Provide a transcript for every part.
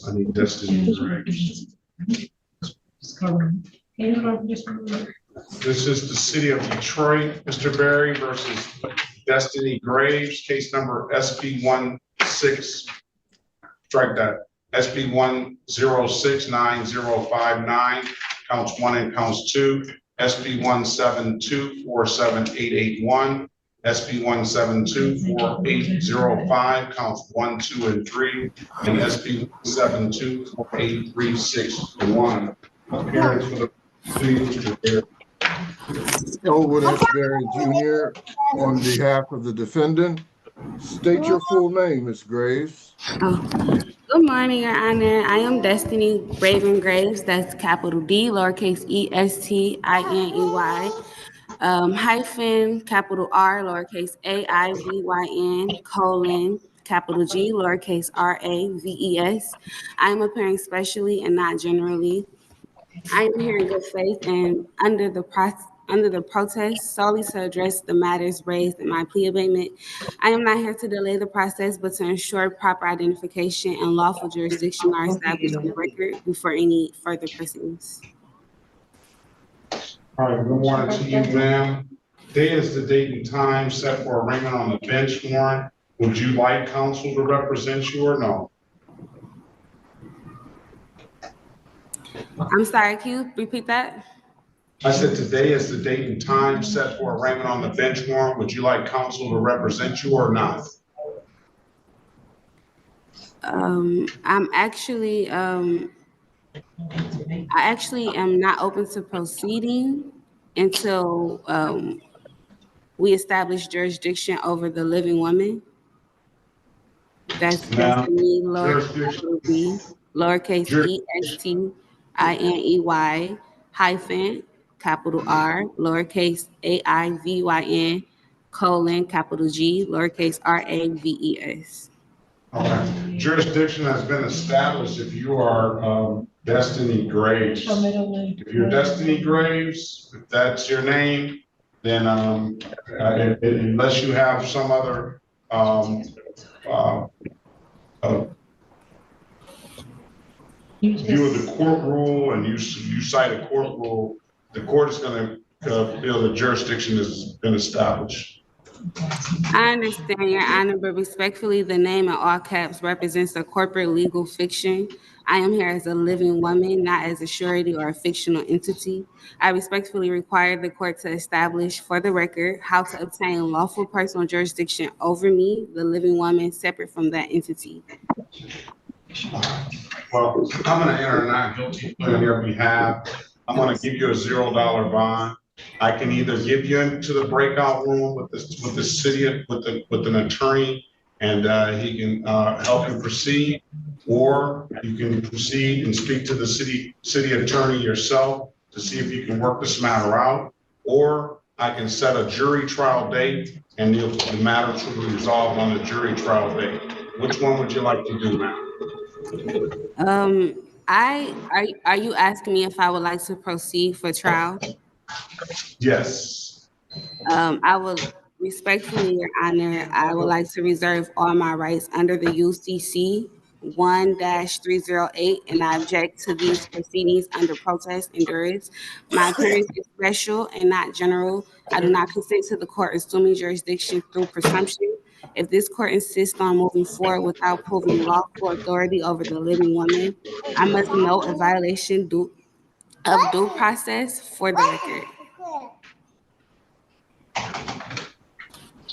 I need Destiny Graves. This is the city of Detroit, Mr. Berry versus Destiny Graves, case number SB 16, strike that, SB 1069059, counts 1 and counts 2, SB 172478881, SB 1724805, counts 1, 2, and 3, and SB 1724836. Appearance for the city, Mr. Berry. Elwood S. Berry Jr. on behalf of the defendant. State your full name, Ms. Graves. Good morning, Your Honor. I am Destiny Raven Graves. That's capital D, lowercase ESTINEY, hyphen, capital R, lowercase AIVYN, colon, capital G, lowercase RAVES. I am appearing specially and not generally. I am here in good faith and under the protest solely to address the matters raised in my plea abatement. I am not here to delay the process, but to ensure proper identification and lawful jurisdiction are established in the record before any further proceedings. All right, good morning to you, ma'am. Today is the date and time set for arraignment on the bench warrant. Would you like counsel to represent you or no? I'm sorry, can you repeat that? I said today is the date and time set for arraignment on the bench warrant. Would you like counsel to represent you or not? I actually am not open to proceeding until we establish jurisdiction over the living woman. That's me, lowercase ESTINEY, hyphen, capital R, lowercase AIVYN, colon, capital G, lowercase RAVES. Okay. Jurisdiction has been established if you are Destiny Graves. If you're Destiny Graves, if that's your name, then unless you have some other view of the court rule and you cite a court rule, the court is going to feel the jurisdiction has been established. I understand, Your Honor, but respectfully, the name in all caps represents a corporate legal fiction. I am here as a living woman, not as a surety or a fictional entity. I respectfully require the court to establish, for the record, how to obtain lawful personal jurisdiction over me, the living woman, separate from that entity. Well, I'm going to enter a not guilty plea on your behalf. I'm going to give you a $0 bond. I can either give you into the breakout room with the city with an attorney, and he can help you proceed, or you can proceed and speak to the city attorney yourself to see if you can work this matter out, or I can set a jury trial date and the matter will be resolved on the jury trial date. Which one would you like to do, ma'am? Are you asking me if I would like to proceed for trial? Yes. I would respectfully, Your Honor, I would like to reserve all my rights under the UCC 1-308, and I object to these proceedings under protest and duress. My appearance is special and not general. I do not consent to the court assuming jurisdiction through presumption. If this court insists on moving forward without proving lawful authority over the living woman, I must note a violation of due process for the record.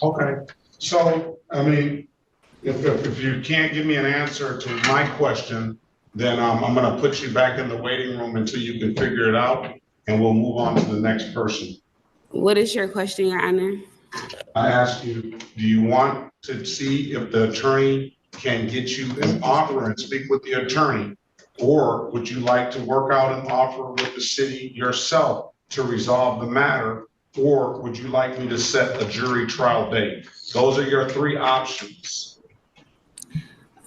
Okay, so I mean, if you can't give me an answer to my question, then I'm going to put you back in the waiting room until you can figure it out, and we'll move on to the next person. What is your question, Your Honor? I asked you, do you want to see if the attorney can get you an offer and speak with the attorney, or would you like to work out an offer with the city yourself to resolve the matter, or would you like me to set a jury trial date? Those are your three options.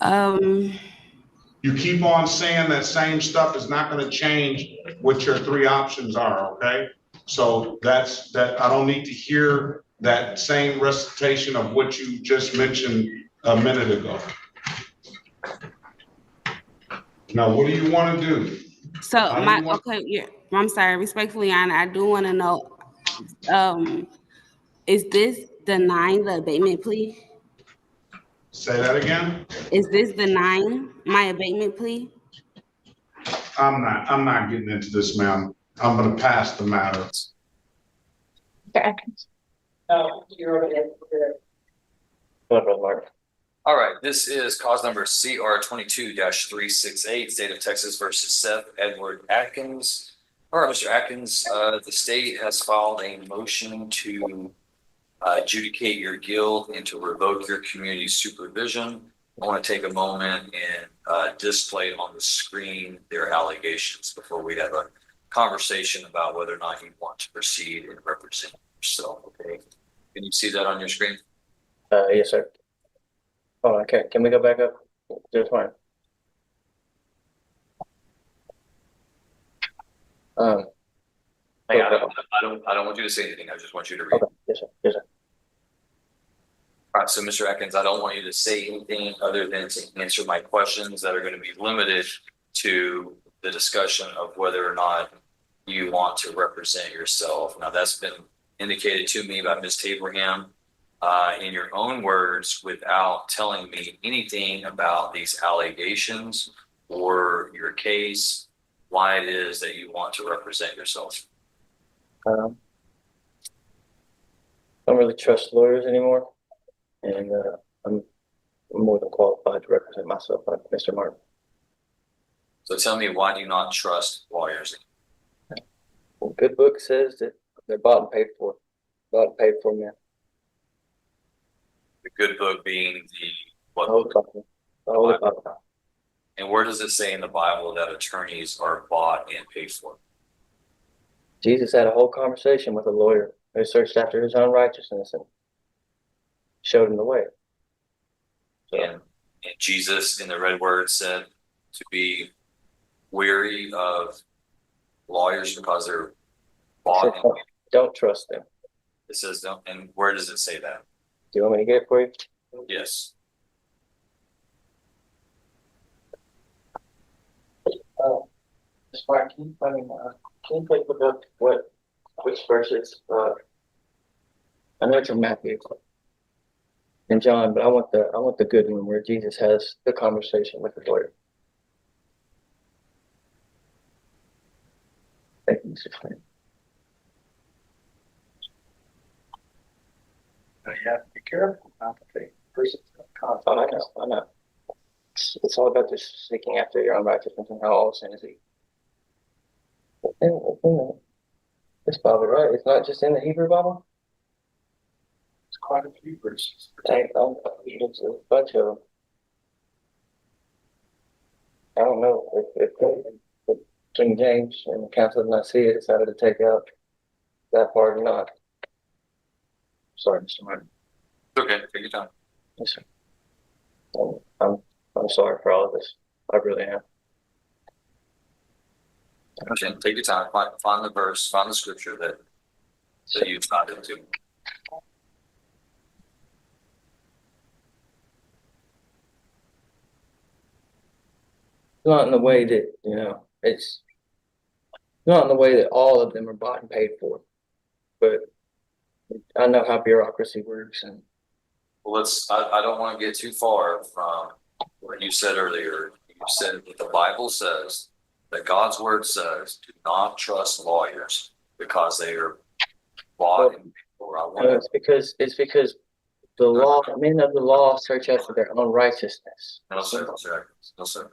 You keep on saying that same stuff is not going to change what your three options are, okay? So that's that. I don't need to hear that same recitation of what you just mentioned a minute ago. Now, what do you want to do? So How do you want? okay, yeah, I'm sorry, respectfully, Your Honor, I do want to know, is this denying the abatement plea? Say that again? Is this denying my abatement plea? I'm not getting into this, ma'am. I'm gonna pass the matter. Mr. Atkins. No, you're over there. All right, this is cause number CR 22-368, State of Texas versus Seth Edward Atkins. All right, Mr. Atkins, the state has filed a motion to adjudicate your guilt and to revoke your community supervision. I want to take a moment and display on the screen their allegations before we have a conversation about whether or not you want to proceed and represent yourself. Okay, can you see that on your screen? Yes, sir. Oh, okay. Can we go back up? Just fine. Hey, I don't want you to say anything. I just want you to read. Okay. Yes, sir. Yes, sir. All right, so Mr. Atkins, I don't want you to say anything other than to answer my questions that are going to be limited to the discussion of whether or not you want to represent yourself. Now, that's been indicated to me by Ms. Tabraham in your own words without telling me anything about these allegations or your case, why it is that you want to represent yourself. I don't really trust lawyers anymore, and I'm more than qualified to represent myself, Mr. Martin. So tell me, why do you not trust lawyers? Well, good book says that they're bought and paid for. Bought and paid for, man. The good book being the what The whole book? Bible. The whole Bible. And where does it say in the Bible that attorneys are bought and paid for? Jesus had a whole conversation with a lawyer who searched after his own righteousness and showed him the way. So, And Jesus in the red word said to be weary of lawyers because they're bought and paid. don't trust them. It says don't. And where does it say that? Do you want me to get it for you? Yes. Ms. Martin, can you please look up which verses? I know it's from Matthew and John, but I want the good one where Jesus has the conversation with the lawyer. Thank you, Mr. Flynn. You have to be careful not to take person's Oh, I know. It's all about just seeking after your own righteousness and how all sin is evil. It's in this Bible, right? It's not just in the Hebrew Bible? It's quite a few verses. It's a bunch of them. I don't know if King James and the Council of Nicaea decided to take out that part or not. Sorry, Mr. Martin. It's okay. Take your time. Yes, sir. I'm sorry for all of this. I really am. Okay. Take your time. Find the verse. Find the scripture that you found it to. Not in the way that, it's not in the way that all of them are bought and paid for, but I know how bureaucracy works, and Well, I don't want to get too far from what you said earlier. You said that the Bible says that God's word says, do not trust lawyers because they are bought and paid for. it's because the law, men of the law search after their own righteousness. No, sir. No, sir. No, sir.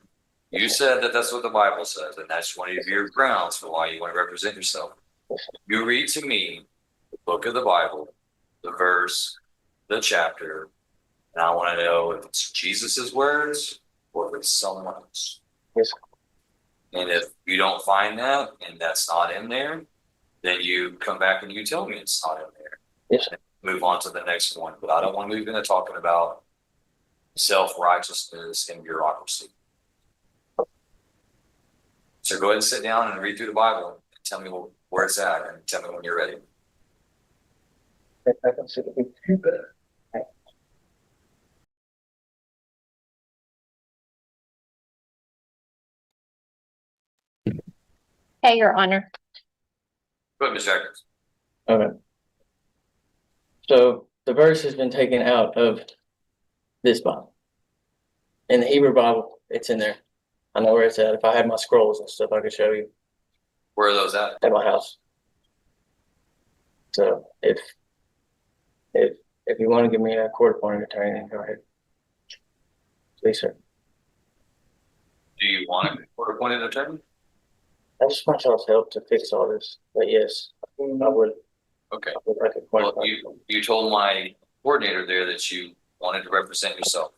You said that that's what the Bible says, and that's one of your grounds for why you want to represent yourself. You read to me the book of the Bible, the verse, the chapter, and I want to know if it's Jesus's words or if it's someone else. Yes. And if you don't find that and that's not in there, then you come back and you tell me it's not in there. Yes. Move on to the next one. But I don't want to move into talking about self-righteousness and bureaucracy. So go ahead and sit down and read through the Bible and tell me where it's at and tell me when you're ready. I can see the Okay, Your Honor. Go ahead, Mr. Atkins. Okay. So the verse has been taken out of this Bible. In the Hebrew Bible, it's in there. I know where it's at. If I had my scrolls and stuff, I could show you Where are those at? at my house. So if you want to give me a court-appointed attorney, then go ahead. Please, sir. Do you want a court-appointed attorney? I just want y'all's help to fix all this. But yes, I would. Okay. I would like a Well, court-appointed. you told my coordinator there that you wanted to represent yourself.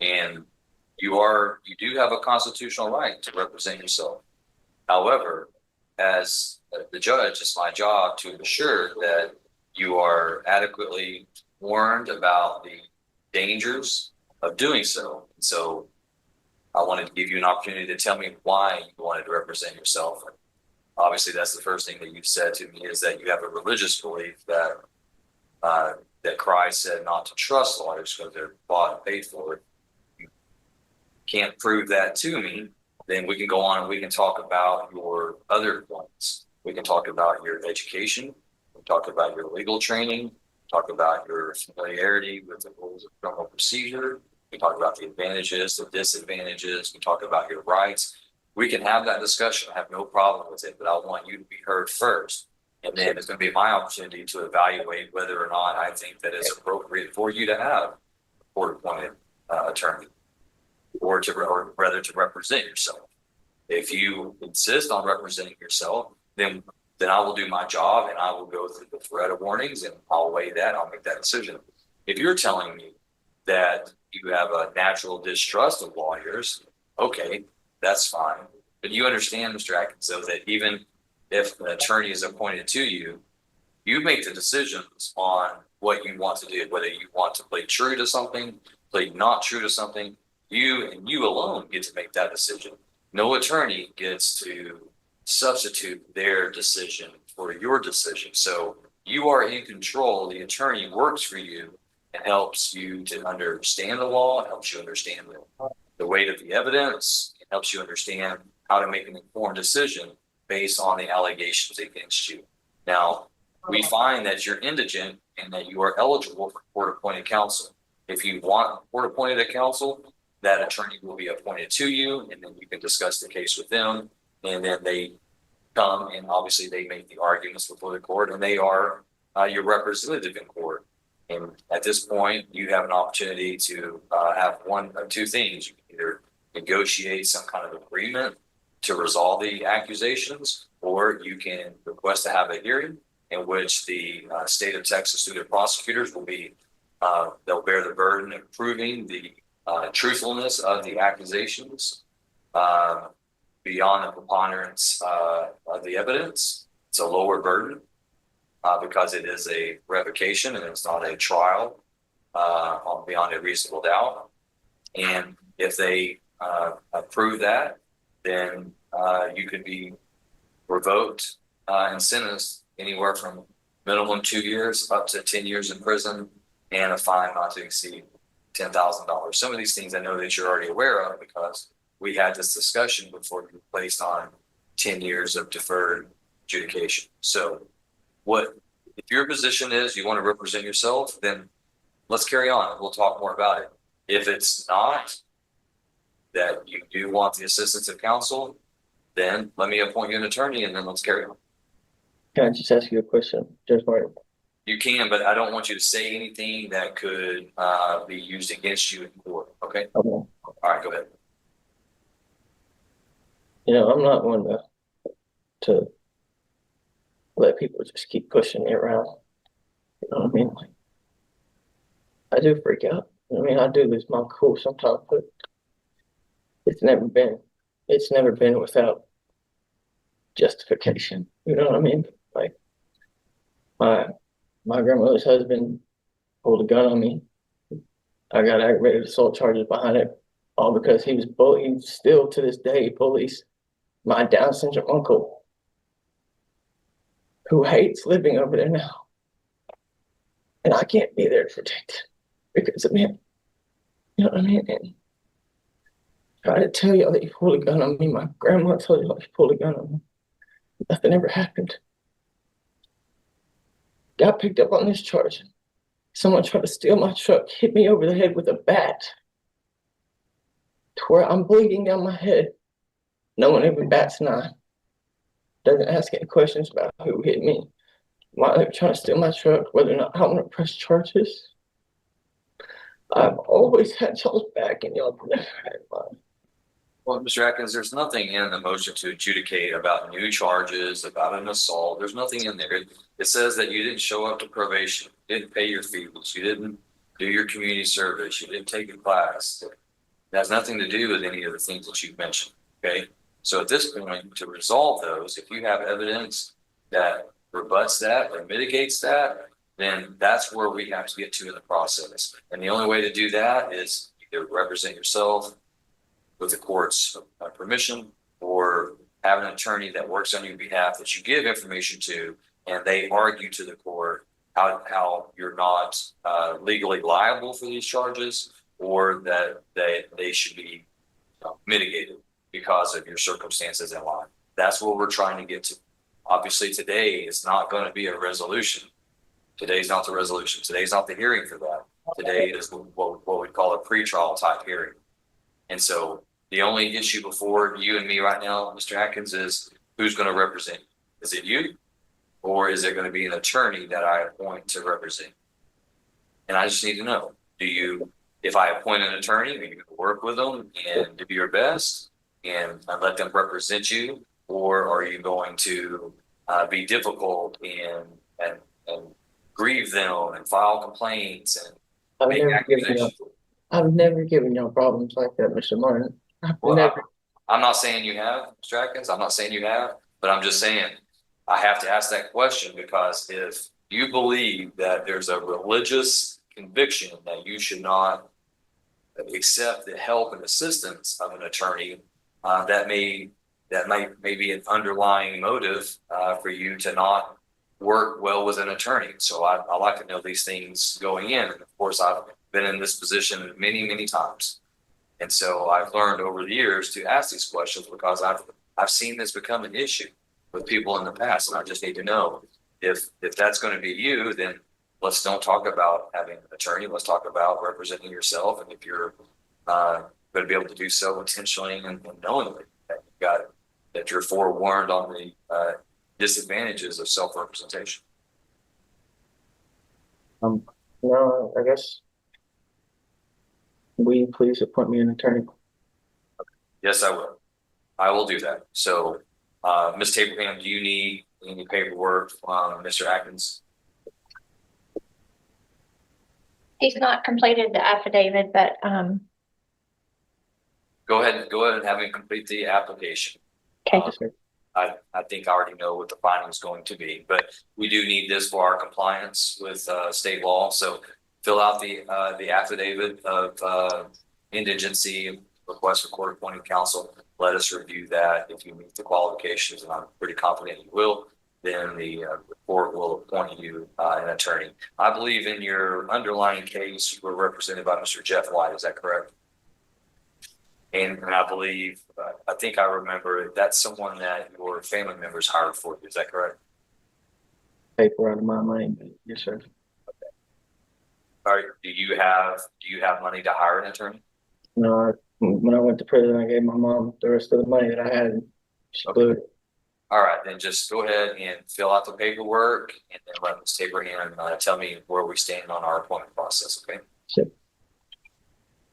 And you do have a constitutional right to represent yourself. However, as the judge, it's my job to ensure that you are adequately warned about the dangers of doing so. So I wanted to give you an opportunity to tell me why you wanted to represent yourself. Obviously, that's the first thing that you've said to me, is that you have a religious belief that that Christ said not to trust lawyers because they're bought and paid for. If you can't prove that to me, then we can go on and we can talk about your other points. We can talk about your education, we can talk about your legal training, talk about your familiarity with the rules of criminal procedure. We talk about the advantages, the disadvantages. We talk about your rights. We can have that discussion. I have no problem with it, but I want you to be heard first. And then it's going to be my opportunity to evaluate whether or not I think that it's appropriate for you to have a court-appointed attorney, or rather to represent yourself. If you insist on representing yourself, then I will do my job and I will go through the threat of warnings and I'll weigh that. I'll make that decision. If you're telling me that you have a natural distrust of lawyers, okay, that's fine. But you understand, Mr. Atkins, though, that even if an attorney is appointed to you, you make the decisions on what you want to do, whether you want to play true to something, play not true to something. You and you alone get to make that decision. No attorney gets to substitute their decision for your decision. So you are in control. The attorney works for you and helps you to understand the law, helps you understand the weight of the evidence, it helps you understand how to make an informed decision based on the allegations against you. Now, we find that you're indigent and that you are eligible for court-appointed counsel. If you want court-appointed counsel, that attorney will be appointed to you, and then you can discuss the case with them. And then they come and obviously they make the arguments before the court, and they are your representative in court. And at this point, you have an opportunity to have one of two things. You can either negotiate some kind of agreement to resolve the accusations, or you can request to have a hearing in which the state of Texas, through their prosecutors, will be they'll bear the burden of proving the truthfulness of the accusations beyond the preponderance of the evidence. It's a lower burden because it is a revocation and it's not a trial beyond a reasonable doubt. And if they approve that, then you could be revoked and sentenced anywhere from minimum 2 years up to 10 years in prison and a fine not to exceed $10,000. Some of these things I know that you're already aware of because we had this discussion before you were placed on 10 years of deferred adjudication. So if your position is you want to represent yourself, then let's carry on. We'll talk more about it. If it's not that you do want the assistance of counsel, then let me appoint you an attorney and then let's carry on. Can I just ask you a question, Judge Martin? You can, but I don't want you to say anything that could be used against you in court. Okay? Okay. All right, go ahead. You know, I'm not one to let people just keep pushing me around. You know what I mean? Like, I do freak out. I mean, I do lose my cool sometimes, but it's never been without justification. You know what I mean? Like my grandmother's husband pulled a gun on me. I got aggravated assault charges behind it, all because he still to this day bullies my Down syndrome uncle, who hates living over there now. And I can't be there to protect him because of him. You know what I mean? And try to tell y'all that you pulled a gun on me. My grandma told y'all she pulled a gun on me. Nothing ever happened. Got picked up on this charge. Someone tried to steal my truck, hit me over the head with a bat to where I'm bleeding down my head. No one even bats an eye. Doesn't ask any questions about who hit me, why they were trying to steal my truck, whether or not I want to press charges. I've always had y'all's back and y'all never had mine. Well, Mr. Atkins, there's nothing in the motion to adjudicate about new charges, about an assault. There's nothing in there. It says that you didn't show up to probation, you didn't pay your fees, you didn't do your community service, you didn't take a class. It has nothing to do with any of the things that you've mentioned, okay? So at this point, to resolve those, if you have evidence that rebuts that or mitigates that, then that's where we have to get to in the process. And the only way to do that is either represent yourself with the court's permission, or have an attorney that works on your behalf that you give information to, and they argue to the court how you're not legally liable for these charges, or that they should be mitigated because of your circumstances in life. That's what we're trying to get to. Obviously, today is not going to be a resolution. Today's not the resolution. Today's not the hearing for that. Today is what we call a pretrial type hearing. And so the only issue before you and me right now, Mr. Atkins, is who's going to represent you? Is it you, or is it going to be an attorney that I appoint to represent you? And I just need to know, if I appoint an attorney, are you going to work with them and do your best and let them represent you, or are you going to be difficult and grieve them and file complaints and make accusations? I've never given y'all problems like that, Mr. Martin. I'm not saying you have, Mr. Atkins. I'm not saying you have, but I'm just saying I have to ask that question, because if you believe that there's a religious conviction that you should not accept the help and assistance of an attorney, that may be an underlying motive for you to not work well with an attorney. So I like to know these things going in. And of course, I've been in this position many, many times. And so I've learned over the years to ask these questions, because I've seen this become an issue with people in the past. And I just need to know if that's going to be you, then let's don't talk about having an attorney. Let's talk about representing yourself. And if you're going to be able to do so intentionally and knowingly, that you're forewarned on the disadvantages of self-representation. No, I guess. Will you please appoint me an attorney? Yes, I will. I will do that. So, Ms. Taberham, do you need any paperwork from Mr. Atkins? He's not completed the affidavit, but Go ahead and have him complete the application. okay. I think I already know what the finding is going to be, but we do need this for our compliance with state law. So fill out the affidavit of indigency, request for court appointed counsel. Let us review that. If you meet the qualifications, and I'm pretty confident you will, then the court will appoint you an attorney. I believe in your underlying case, you were represented by Mr. Jeff White. Is that correct? And I believe, I think I remember that's someone that your family members hired for you. Is that correct? Paper out of my money. Yes, sir. All right. Do you have money to hire an attorney? No, when I went to prison, I gave my mom the rest of the money that I had. And she blew it. All right, then just go ahead and fill out the paperwork, and then let Ms. Taberham tell me where we stand on our appointment process. Okay. Sure.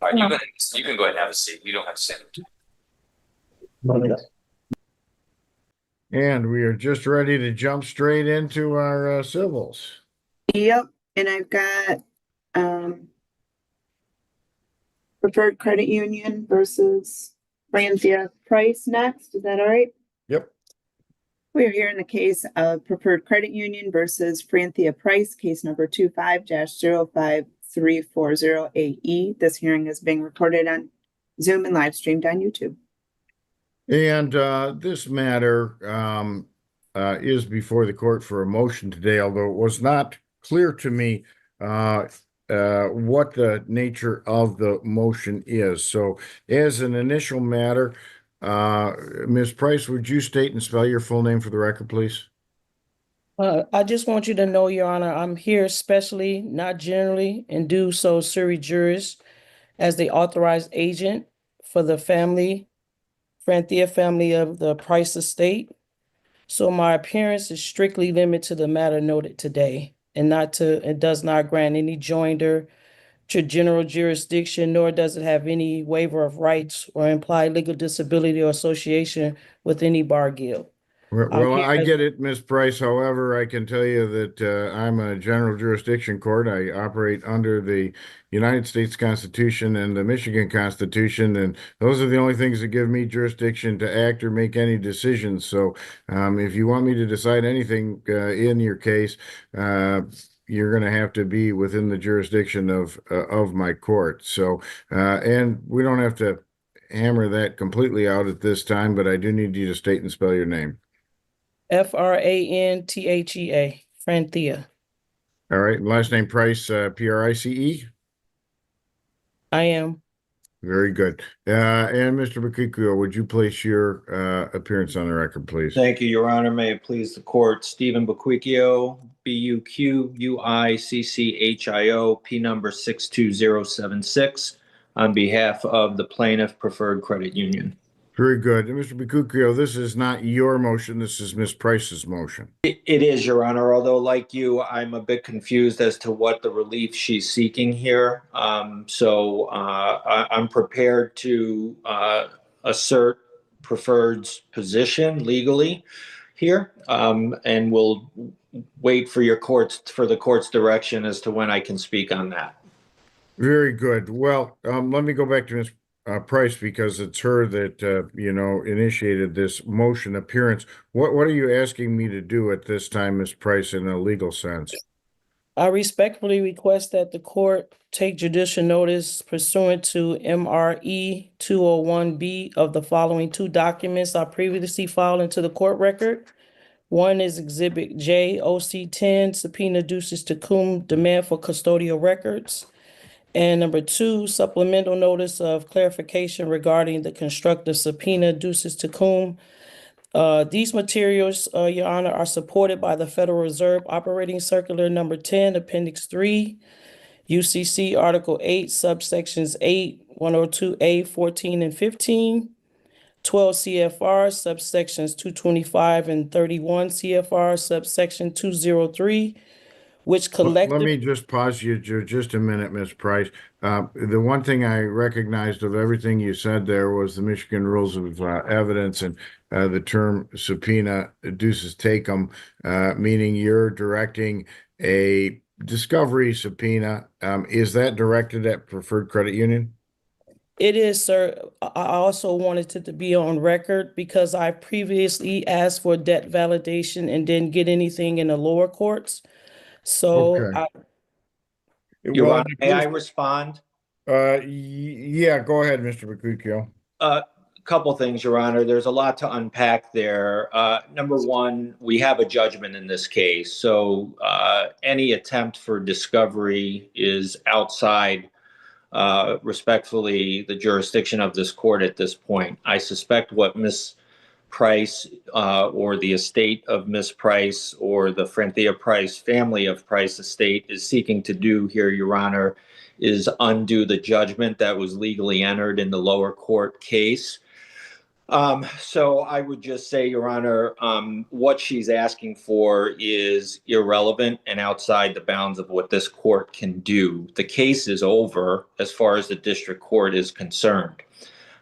All right, you can go ahead and have a seat. You don't have to stand. And we are just ready to jump straight into our civils. Yep, and I've got Preferred Credit Union versus Franthia Price next. Is that all right? Yep. We are here in the case of Preferred Credit Union versus Franthia Price, case number 25-05340AE. This hearing is being recorded on Zoom and live streamed on YouTube. And this matter is before the court for a motion today, although it was not clear to me what the nature of the motion is. So as an initial matter, Ms. Price, would you state and spell your full name for the record, please? I just want you to know, Your Honor, I'm here specially, not generally, and do so sui juris as the authorized agent for the Franthia family of the Price estate. So my appearance is strictly limited to the matter noted today and it does not grant any joinder to general jurisdiction, nor does it have any waiver of rights or implied legal disability or association with any bar guild. Well, here I as- get it, Ms. Price. However, I can tell you that I'm a general jurisdiction court. I operate under the United States Constitution and the Michigan Constitution, and those are the only things that give me jurisdiction to act or make any decisions. So, if you want me to decide anything in your case, you're going to have to be within the jurisdiction of my court. So, and we don't have to hammer that completely out at this time, but I do need you to state and spell your name. Franthea, Franthea. All right. Last name Price, Price. I am. Very good. And Mr. Bakukio, would you place your appearance on the record, please? Thank you, Your Honor. May it please the court, Stephen Buquicchio, Buquicchio, P number 62076, on behalf of the plaintiff preferred credit union. Very good. And Mr. Bakukio, this is not your motion. This is Ms. Price's motion. It is, Your Honor, although like you, I'm a bit confused as to what the relief she's seeking here. I'm prepared to assert preferred's position legally here, and will wait for the court's direction as to when I can speak on that. Very good. Well, let me go back to Ms. Price, because it's her that, initiated this motion appearance. What are you asking me to do at this time, Ms. Price, in a legal sense? I respectfully request that the court take judicial notice pursuant to MRE 201B of the following two documents I previously filed into the court record. One is Exhibit J, OC 10, subpoena duces tecum, demand for custodial records. And number two, supplemental notice of clarification regarding the constructive subpoena duces tecum. These materials, Your Honor, are supported by the Federal Reserve Operating Circular number 10, Appendix 3, UCC Article 8, subsections 8, 102A, 14, and 15, 12 CFR, subsections 225 and 31 CFR, subsection 203, which Let collectively... me just pause you just a minute, Ms. Price. The one thing I recognized of everything you said there was the Michigan Rules of Evidence and the term subpoena duces tecum, meaning you're directing a discovery subpoena. Is that directed at Preferred Credit Union? It is, sir. I also wanted it to be on record because I previously asked for debt validation and didn't get anything in the lower courts. So, Okay. Your Honor, may I respond? Yeah, go ahead, Mr. Bakukio. Couple things, Your Honor. There's a lot to unpack there. Number one, we have a judgment in this case. So any attempt for discovery is outside, respectfully, the jurisdiction of this court at this point. I suspect what Ms. Price or the estate of Ms. Price or the Franthia Price family of Price estate is seeking to do here, Your Honor, is undo the judgment that was legally entered in the lower court case. So I would just say, Your Honor, what she's asking for is irrelevant and outside the bounds of what this court can do. The case is over as far as the district court is concerned.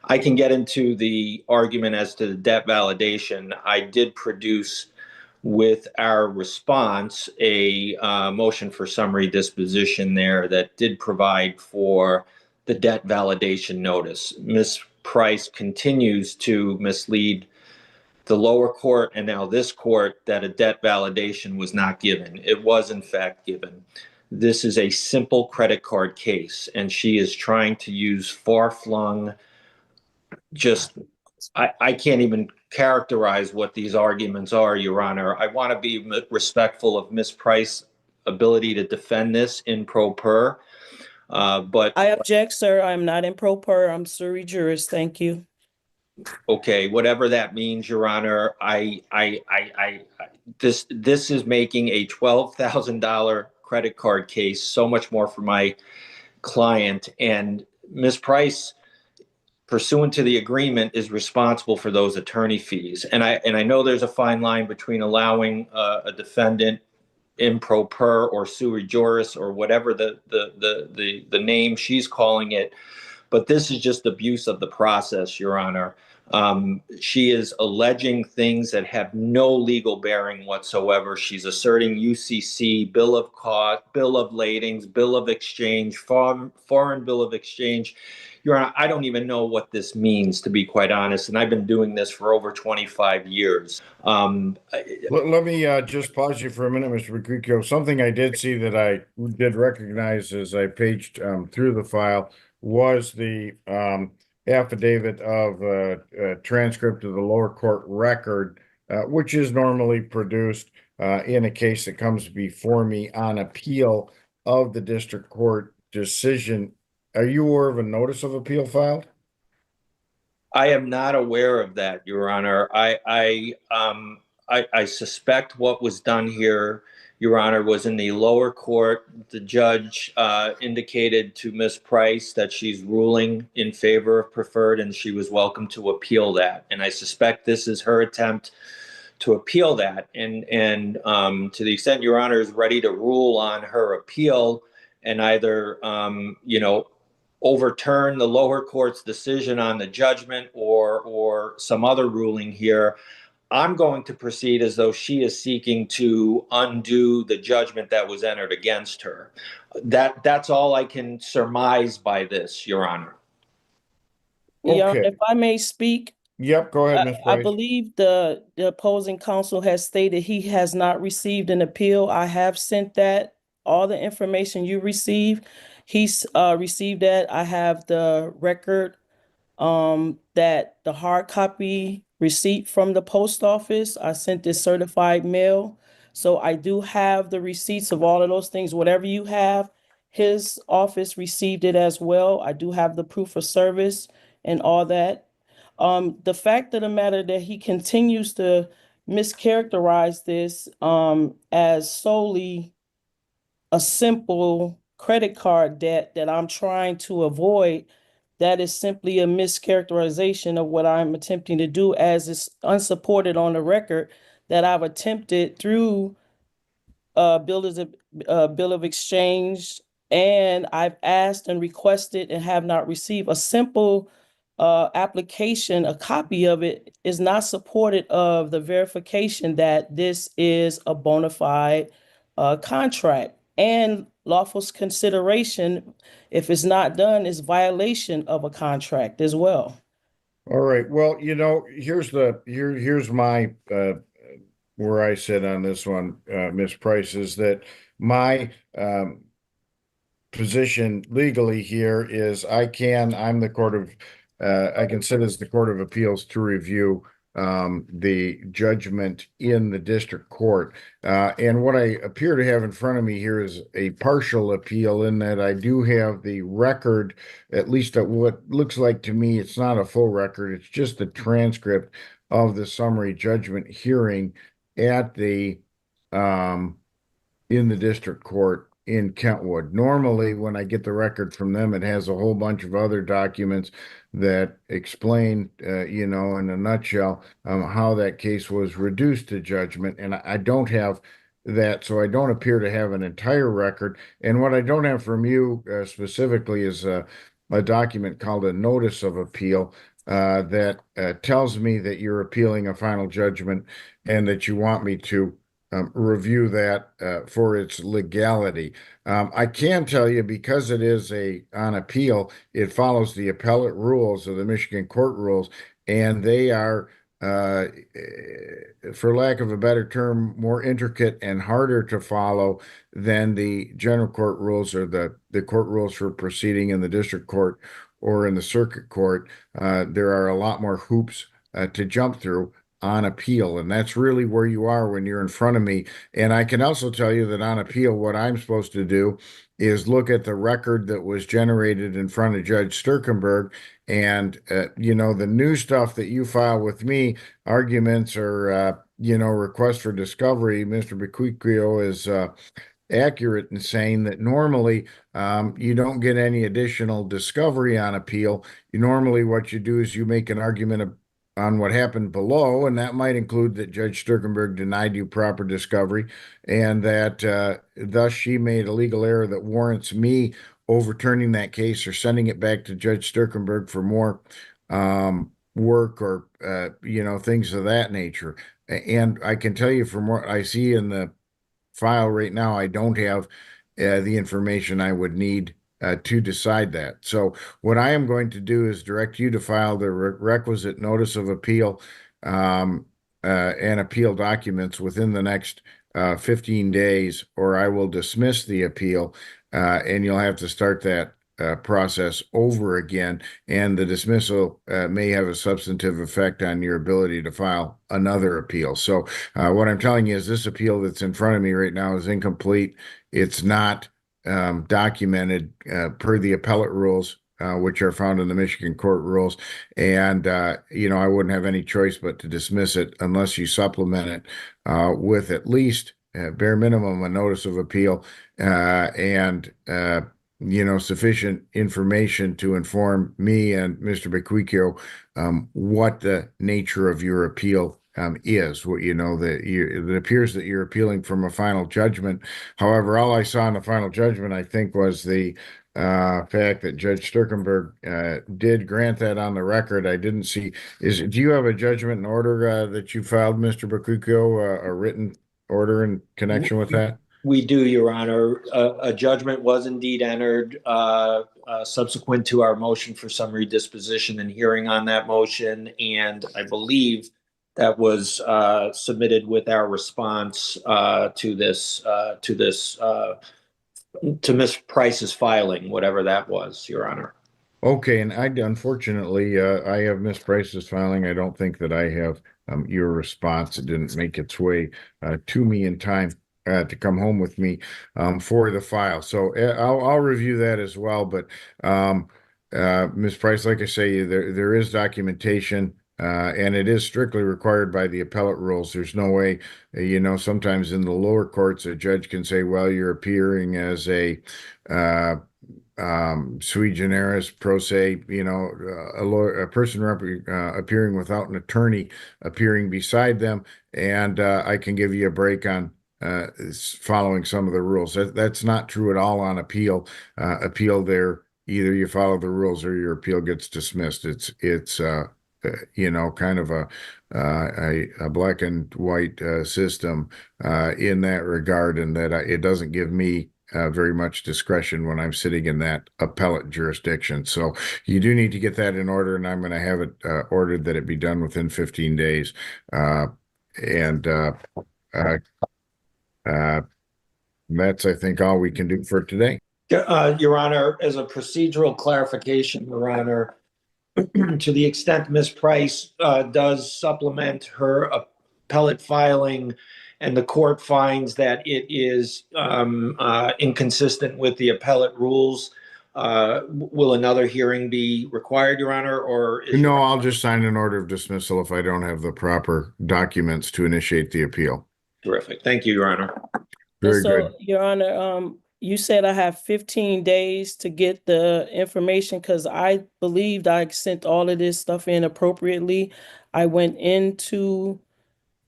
I can get into the argument as to the debt validation. I did produce with our response a motion for summary disposition there that did provide for the debt validation notice. Ms. Price continues to mislead the lower court and now this court that a debt validation was not given. It was in fact given. This is a simple credit card case, and she is trying to use far-flung, I can't even characterize what these arguments are, Your Honor. I want to be respectful of Ms. Price's ability to defend this in pro per. But I object, sir. I'm not in pro per. I'm sui juris. Thank you. Okay, whatever that means, Your Honor, this is making a $12,000 credit card case so much more for my client, and Ms. Price, pursuant to the agreement, is responsible for those attorney fees. And I know there's a fine line between allowing a defendant improper or sui juris or whatever the name she's calling it, but this is just abuse of the process, Your Honor. She is alleging things that have no legal bearing whatsoever. She's asserting UCC, bill of cost, bill of ladings, bill of exchange, foreign bill of exchange. Your Honor, I don't even know what this means, to be quite honest, and I've been doing this for over 25 years. Let me just pause you for a minute, Mr. Bakuko. Something I did see that I did recognize as I paged through the file was the affidavit of transcript of the lower court record, which is normally produced in a case that comes before me on appeal of the district court decision. Are you aware of a notice of appeal filed? I am not aware of that, Your Honor. I suspect what was done here, Your Honor, was in the lower court. The judge indicated to Ms. Price that she's ruling in favor of preferred, and she was welcome to appeal that. And I suspect this is her attempt to appeal that. And to the extent Your Honor is ready to rule on her appeal and either, overturn the lower court's decision on the judgment or some other ruling here, I'm going to proceed as though she is seeking to undo the judgment that was entered against her. That's all I can surmise by this, Your Honor. Yeah, Okay. if I may speak. Yep, go ahead, Ms. I Price. believe the opposing counsel has stated he has not received an appeal. I have sent that, all the information you received. He's received that. I have the record, that the hard copy receipt from the post office. I sent this certified mail. So I do have the receipts of all of those things. Whatever you have, his office received it as well. I do have the proof of service and all that. The fact of the matter that he continues to mischaracterize this as solely a simple credit card debt that I'm trying to avoid, that is simply a mischaracterization of what I'm attempting to do, as is unsupported on the record, that I've attempted through bill of exchange, and I've asked and requested and have not received a simple application. A copy of it is not supported of the verification that this is a bona fide contract, and lawful consideration, if it's not done, is violation of a contract as well. All right. Well, here's my where I sit on this one, Ms. Price, is that my position legally here is I can sit as the Court of Appeals to review the judgment in the district court. And what I appear to have in front of me here is a partial appeal, in that I do have the record, at least at what looks like to me, it's not a full record, it's just a transcript of the summary judgment hearing at the in the district court in Kentwood. Normally, when I get the record from them, it has a whole bunch of other documents that explain, in a nutshell, how that case was reduced to judgment. And I don't have that, so I don't appear to have an entire record. And what I don't have from you specifically is a document called a notice of appeal that tells me that you're appealing a final judgment and that you want me to review that for its legality. I can tell you, because it is on appeal, it follows the appellate rules of the Michigan court rules, and they are, for lack of a better term, more intricate and harder to follow than the general court rules or the court rules for proceeding in the district court or in the circuit court. There are a lot more hoops to jump through. on appeal. And that's really where you are when you're in front of me. And I can also tell you that on appeal, what I'm supposed to do is look at the record that was generated in front of Judge Sturkenberg. And, the new stuff that you file with me, arguments or, requests for discovery, Mr. Bequicchio is accurate in saying that normally you don't get any additional discovery on appeal. Normally what you do is you make an argument on what happened below, and that might include that Judge Sturkenberg denied you proper discovery and that thus she made a legal error that warrants me overturning that case or sending it back to Judge Sturkenberg for more work or, things of that nature. And I can tell you from what I see in the file right now, I don't have the information I would need to decide that. So what I am going to do is direct you to file the requisite notice of appeal and appeal documents within the next 15 days, or I will dismiss the appeal and you'll have to start that process over again. And the dismissal may have a substantive effect on your ability to file another appeal. So what I'm telling you is this appeal that's in front of me right now is incomplete. It's not documented per the appellate rules, which are found in the Michigan court rules. And, I wouldn't have any choice but to dismiss it unless you supplement it with at least bare minimum a notice of appeal and sufficient information to inform me and Mr. Bequicchio what the nature of your appeal is. What that it appears that you're appealing from a final judgment. However, all I saw in the final judgment, I think, was the fact that Judge Sturkenberg did grant that on the record. I didn't see. Do you have a judgment in order that you filed, Mr. Bequicchio, a written order in connection with that? We do, Your Honor. A judgment was indeed entered subsequent to our motion for summary disposition and hearing on that motion. And I believe that was submitted with our response to Ms. Price's filing, whatever that was, Your Honor. Okay, and unfortunately, I have Ms. Price's filing. I don't think that I have your response. It didn't make its way to me in time to come home with me for the file. So I'll review that as well. But Ms. Price, like I say, there is documentation and it is strictly required by the appellate rules. There's no way, sometimes in the lower courts, a judge can say, well, you're appearing as a sui generis pro se, a person appearing without an attorney appearing beside them, and I can give you a break on following some of the rules. That's not true at all on appeal. Appeal there, either you follow the rules or your appeal gets dismissed. It's kind of a black and white system in that regard, and that it doesn't give me very much discretion when I'm sitting in that appellate jurisdiction. So you do need to get that in order, and I'm going to have it ordered that it be done within 15 days. That's, I think, all we can do for today. Your Honor, as a procedural clarification, Your Honor, to the extent Ms. Price does supplement her appellate filing and the court finds that it is inconsistent with the appellate rules, will another hearing be required, Your Honor? Or no, I'll just sign an order of dismissal if I don't have the proper documents to initiate the appeal. Terrific. Thank you, Your Honor. Very good. Your Honor, you said I have 15 days to get the information because I believed I sent all of this stuff in appropriately. I went into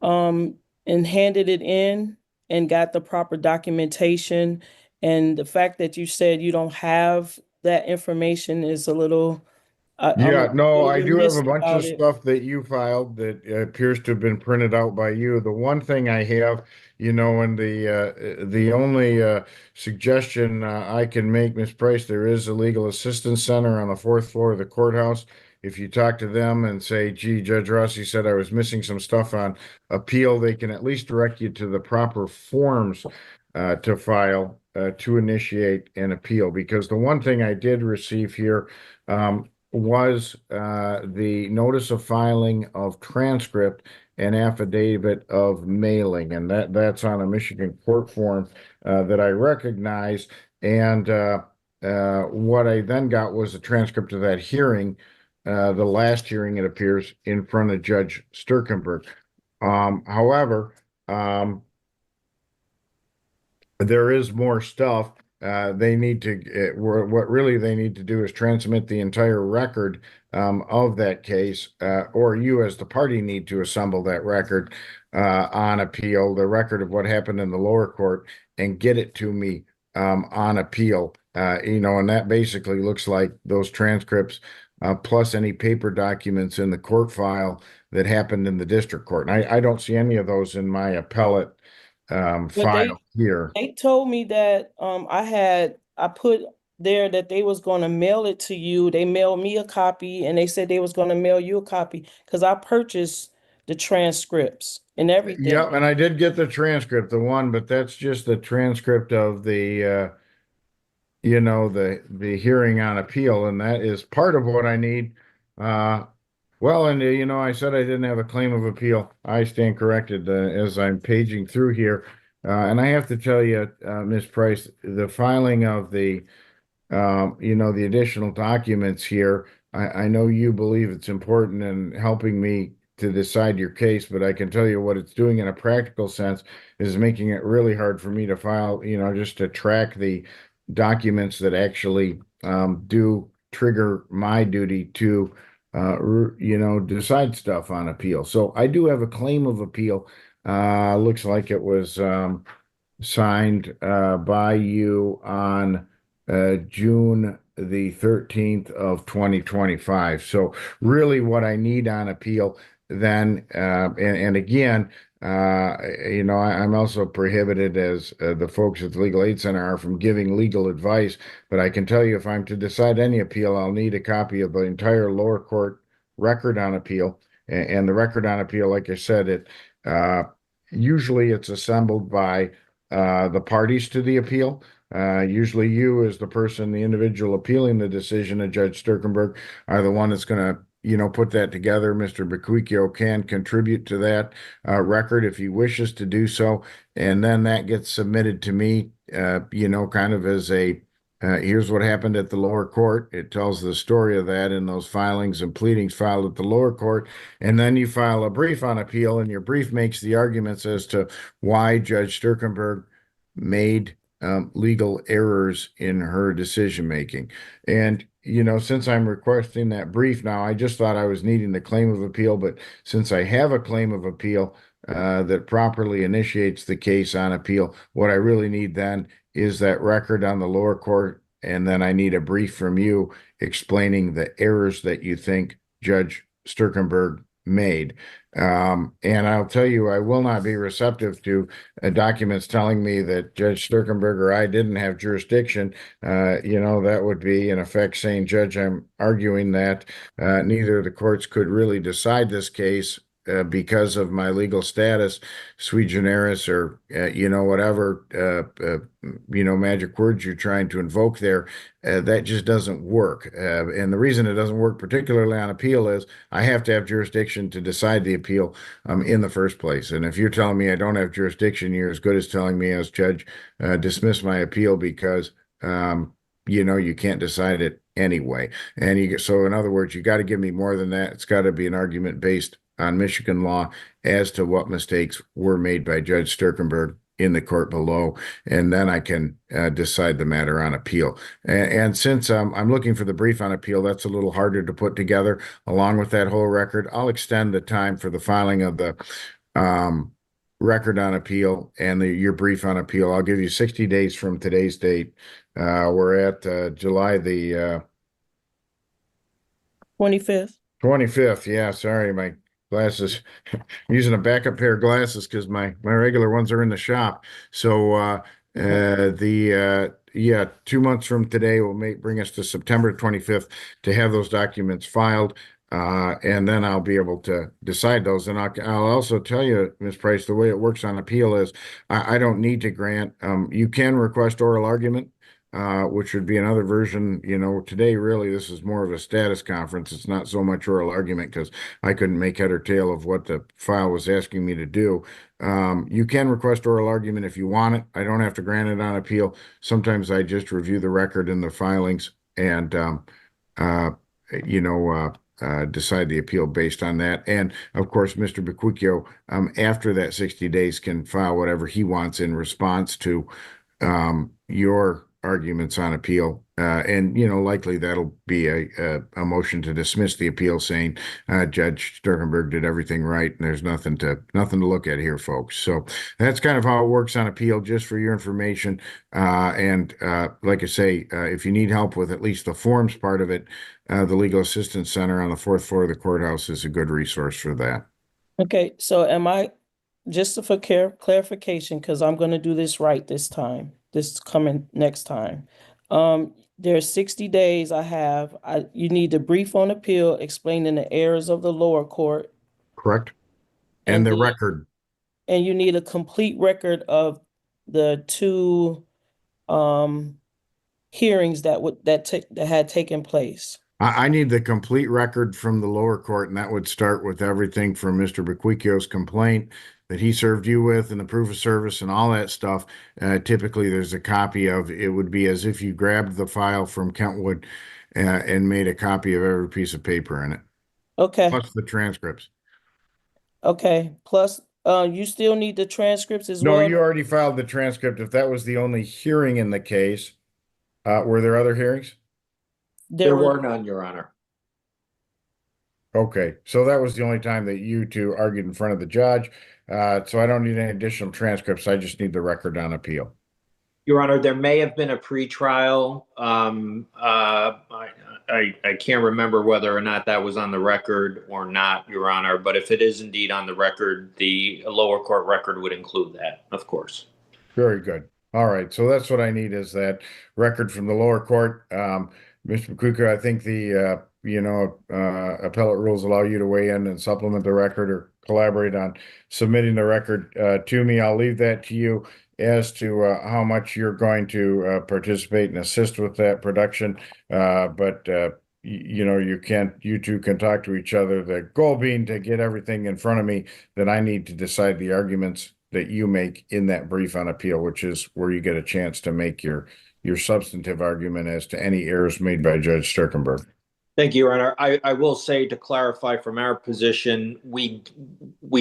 and handed it in and got the proper documentation. And the fact that you said you don't have that information is a little... I do have a bunch of stuff that you filed that appears to have been printed out by you. The one thing I have, and the only suggestion I can make, Ms. Price, there is a legal assistance center on the 4th floor of the courthouse. If you talk to them and say, gee, Judge Rossi said I was missing some stuff on appeal, they can at least direct you to the proper forms to file to initiate an appeal. Because the one thing I did receive here was the notice of filing of transcript and affidavit of mailing, and that's on a Michigan court form that I recognize. And what I then got was a transcript of that hearing, the last hearing, it appears, in front of Judge Sturkenberg. However, there is more stuff. They need to, what really they need to do is transmit the entire record of that case, or you as the party need to assemble that record on appeal, the record of what happened in the lower court, and get it to me on appeal. And that basically looks like those transcripts plus any paper documents in the court file that happened in the district court. And I don't see any of those in my appellate file here. They told me that I put there that they was going to mail it to you. They mailed me a copy, and they said they was going to mail you a copy because I purchased the transcripts and everything. Yep, and I did get the transcript, but that's just the transcript of the the hearing on appeal, and that is part of what I need. I said I didn't have a claim of appeal. I stand corrected as I'm paging through here. And I have to tell you, Ms. Price, the filing of the additional documents here, I know you believe it's important in helping me to decide your case, but I can tell you what it's doing in a practical sense is making it really hard for me to file, just to track the documents that actually do trigger my duty to decide stuff on appeal. So I do have a claim of appeal. Looks like it was signed by you on June the 13th of 2025. So really what I need on appeal then, and again, I'm also prohibited, as the folks at the Legal Aid Center are, from giving legal advice. But I can tell you, if I'm to decide any appeal, I'll need a copy of the entire lower court record on appeal. And the record on appeal, like I said, usually it's assembled by the parties to the appeal. Usually you, as the individual appealing the decision of Judge Sturkenberg, are the one that's going to put that together. Mr. Bequicchio can contribute to that record if he wishes to do so. And then that gets submitted to me, kind of as here's what happened at the lower court. It tells the story of that in those filings and pleadings filed at the lower court. And then you file a brief on appeal, and your brief makes the arguments as to why Judge Sturkenberg made legal errors in her decision-making. And since I'm requesting that brief now, I just thought I was needing the claim of appeal, but since I have a claim of appeal that properly initiates the case on appeal, what I really need then is that record on the lower court, and then I need a brief from you explaining the errors that you think Judge Sturkenberg made. And I'll tell you, I will not be receptive to documents telling me that Judge Sturkenberg or I didn't have jurisdiction. That would be in effect saying, Judge, I'm arguing that neither of the courts could really decide this case because of my legal status, sui generis, or whatever magic words you're trying to invoke there. That just doesn't work. And the reason it doesn't work, particularly on appeal, is I have to have jurisdiction to decide the appeal in the first place. And if you're telling me I don't have jurisdiction, you're as good as telling me, as judge, dismiss my appeal because you can't decide it anyway. And so in other words, you got to give me more than that. It's got to be an argument based on Michigan law as to what mistakes were made by Judge Sturkenberg in the court below, and then I can decide the matter on appeal. And since I'm looking for the brief on appeal, that's a little harder to put together along with that whole record. I'll extend the time for the filing of the record on appeal and your brief on appeal. I'll give you 60 days from today's date. We're at July the 25th. 25th. Yeah, sorry, my glasses. I'm using a backup pair of glasses because my regular ones are in the shop. So 2 months from today will bring us to September 25th to have those documents filed. And then I'll be able to decide those. And I'll also tell you, Ms. Price, the way it works on appeal is I don't need to grant. You can request oral argument which would be another version. Today, really, this is more of a status conference. It's not so much oral argument because I couldn't make head or tail of what the file was asking me to do. You can request oral argument if you want it. I don't have to grant it on appeal. Sometimes I just review the record and the filings and, decide the appeal based on that. And of course, Mr. Bequicchio, after that 60 days can file whatever he wants in response to your arguments on appeal. And likely that'll be a motion to dismiss the appeal saying Judge Sturkenberg did everything right and there's nothing to look at here, folks. So that's kind of how it works on appeal, just for your information. And like I say, if you need help with at least the forms part of it, the Legal Assistance Center on the 4th floor of the courthouse is a good resource for that. Okay, so am I, just for clarification, because I'm going to do this right this time, this coming next time. There's 60 days you need to brief on appeal explaining the errors of the lower court. Correct. And the record. And you need a complete record of the 2 hearings that had taken place. I need the complete record from the lower court, and that would start with everything from Mr. Bequicchio's complaint that he served you with and the proof of service and all that stuff. Typically, there's a copy of it. Would be as if you grabbed the file from Kentwood and made a copy of every piece of paper in it. Okay. Plus the transcripts. Okay. Plus, you still need the transcripts as well? No, you already filed the transcript. If that was the only hearing in the case, were there other hearings? There were none, Your Honor. Okay, so that was the only time that you two argued in front of the judge. So I don't need any additional transcripts. I just need the record on appeal. Your Honor, there may have been a pretrial. I can't remember whether or not that was on the record or not, Your Honor. But if it is indeed on the record, the lower court record would include that, of course. Very good. All right, so that's what I need, is that record from the lower court. Mr. Bequicchio, I think the appellate rules allow you to weigh in and supplement the record or collaborate on submitting the record to me. I'll leave that to you as to how much you're going to participate and assist with that production. But you two can talk to each other. The goal being to get everything in front of me that I need to decide the arguments that you make in that brief on appeal, which is where you get a chance to make your substantive argument as to any errors made by Judge Sturkenberg. Thank you, Your Honor. I will say, to clarify from our position, we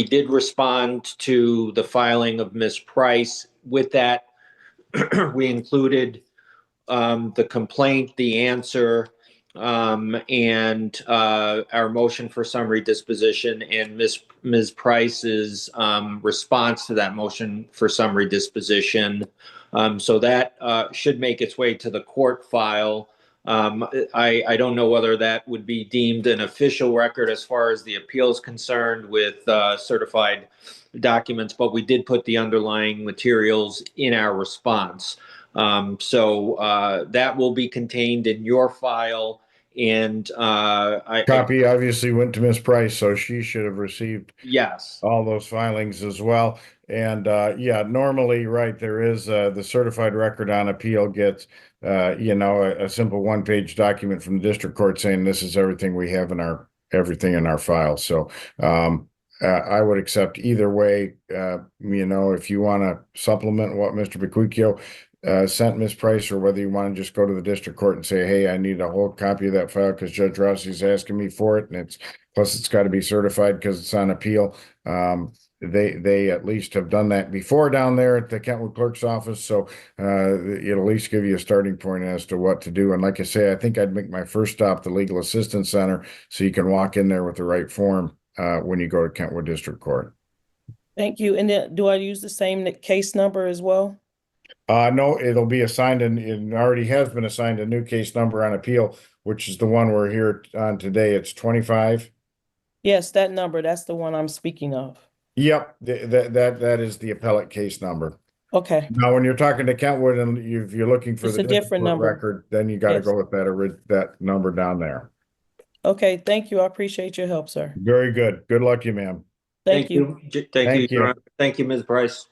did respond to the filing of Ms. Price. With that, we included the complaint, the answer, and our motion for summary disposition, and Ms. Price's response to that motion for summary disposition. So that should make its way to the court file. I don't know whether that would be deemed an official record as far as the appeal is concerned with certified documents, but we did put the underlying materials in our response. So that will be contained in your file. And copy obviously went to Ms. Price, so she should have received all those filings as well. And normally, right, there is the certified record on appeal gets a simple 1-page document from the district court saying this is everything we have in everything in our file. So I would accept either way. If you want to supplement what Mr. Bequicchio sent Ms. Price, or whether you want to just go to the district court and say, hey, I need a whole copy of that file because Judge Rossi is asking me for it, and it's got to be certified because it's on appeal. They at least have done that before down there at the Kentwood Clerk's office, so it'll at least give you a starting point as to what to do. And like I say, I think I'd make my first stop the Legal Assistance Center so you can walk in there with the right form when you go to Kentwood District Court. Thank you. And then, do I use the same case number as well? No, it'll be assigned, and it already has been assigned a new case number on appeal, which is the one we're here on today. It's 25. Yes, that number. That's the one I'm speaking of. Yep, that is the appellate case number. Okay. Now, when you're talking to Kentwood and if you're looking for It's the a different number record, then you got to go with that number down there. Okay, thank you. I appreciate your help, sir. Very good. Good luck to you, ma'am. Thank you. Thank you, Your Honor. Thank you, Ms. Price.